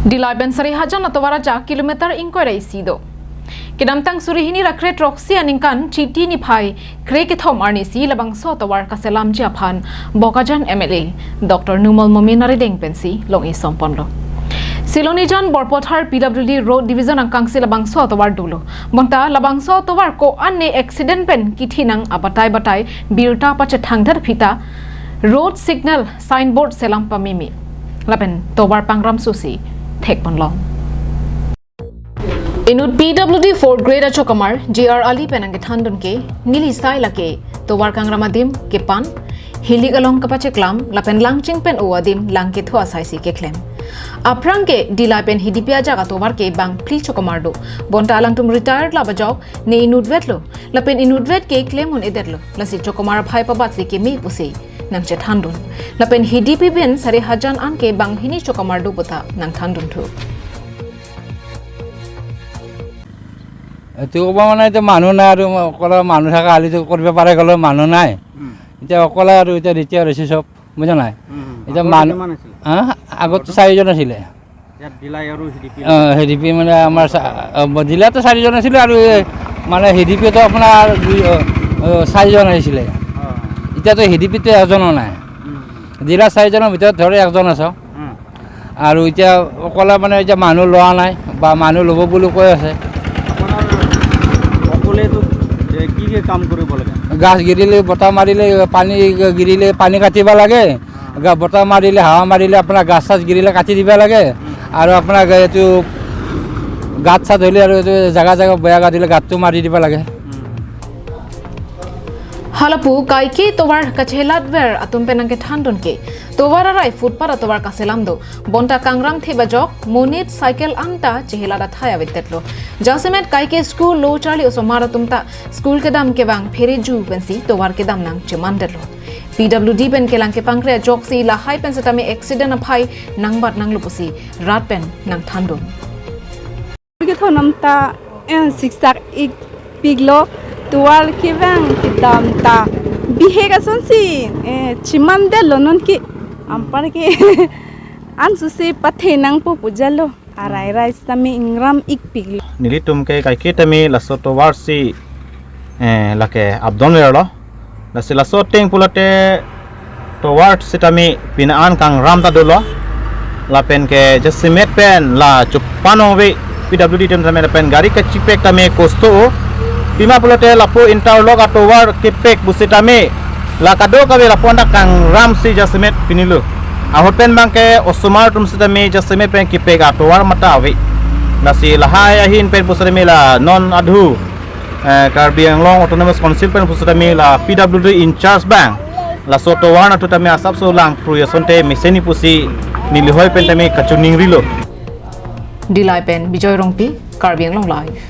Dilai ben sari hajan atau waraja kilometer inquiry sido. Kedamtang surihini rakre troksi aningkan citi ni phai kre ke thom arni si labang so tawar kaselam japhan Bokajan MLA Dr. Numal Mominari deng pensi long i somponlo. Silonijan Borpothar PWD Road Division angkang si labang so tawar dulo. Bonta labang so tawar ko anne accident pen kithinang abatai birta pache thangdar phita road signal signboard selam pamimi. Lapen tawar pangram susi thek panlong. Inut PWD 4th grade achokamar JR Ali penang thandon ke nili sai lake towar kangramadim ke pan hilig along kapache klam lapen langching pen oadim lang ke thua sai si ke klem aprang ke dila pen hidipia jaga towar ke bang pri chokamar do bonta alang tum retired laba job ne inut vetlo lapen inut vet ke klem on ederlo lasi chokamar bhai pabat si ke me pusi nang che thandon lapen hidipi ben sare hajan an ke bang hini chokamar do bota nang thandon thu তো মানে এতিয়া মানুহ নাই আৰু অকলে মানুহ থকা আলিটো কৰিব পাৰে গ'লেও মানুহ নাই এতিয়া অকলে আৰু এতিয়া ৰিটায়াৰ হৈছে চব বুজা নাই এতিয়া মানুহ আগত 4জন আছিলে হেডিপি মানে আমাৰ জিলাতো 4জন আছিলে আৰু মানে হেডিপিতো আপোনাৰ 4জন আহিছিলে এতিয়াতো হেডিপিতো এজনো নাই জিলা 4জনৰ ভিতৰত ধৰে একজন আছে আৰু এতিয়া অকলে মানে এতিয়া মানুহ লোৱা নাই বা মানুহ ল'ব বুলি কৈ আছে কাম কৰিব লাগে গাছ গিৰিলে বতাহ মাৰিলে পানী গিৰিলে পানী কাটিব লাগে বতাহ মাৰিলে হাৱা মাৰিলে আপোনাৰ গাছ চাছ গিৰিলে কাটি দিব লাগে আৰু আপোনাৰ এইটো গাত চাত হ'লে আৰু এইটো জাগা বেয়া গা দিলে গাতটো মাৰি দিব লাগে Halapu kaiki towar kachelat ver atum penangke thandon ke towar arai footpath towar kaselam do bonta kangram theba jok monit cycle anta chehela da thaya vetetlo jasemet kaike school lo charli osomara tumta school ke dam ke bang pheri ju pensi towar ke dam nang chemandelo PWD pen ke lang ke pangre jok si la hai pen setame accident aphai nangbat nang lupusi rat pen nang thandon ke thonam ta 6 tak ik piglo tual kivang kitam ta bihega sonsi chimande lonon ki ampar ke ansu se pathe nang po pujalo arai rai sami ingram ik piglo nilitum ke kai tami lasoto warsi lake abdon lerlo lasi lasot teng pulate toward sitami pinaan kang ram ta dolo la pen ke jasimet pen la chupano we PWD tem tami pen gari ke chipek tami kosto Pima pulate lapo interlock atowar kepek busitame la kado kabe laponda kang ram si jasmet pinilu ahoten bangke osumar tum sitame jasmet pen kepek atowar mata awi nasi lahai ahin pen busitame la non adhu Karbi Anglong autonomous council pen busitame la PWD in charge bang la sotowar na tutame asap so lang pruyasonte meseni pusi nilihoy pen tame kachuning rilo Dilai pen Bijoy Rongpi Karbi Anglong live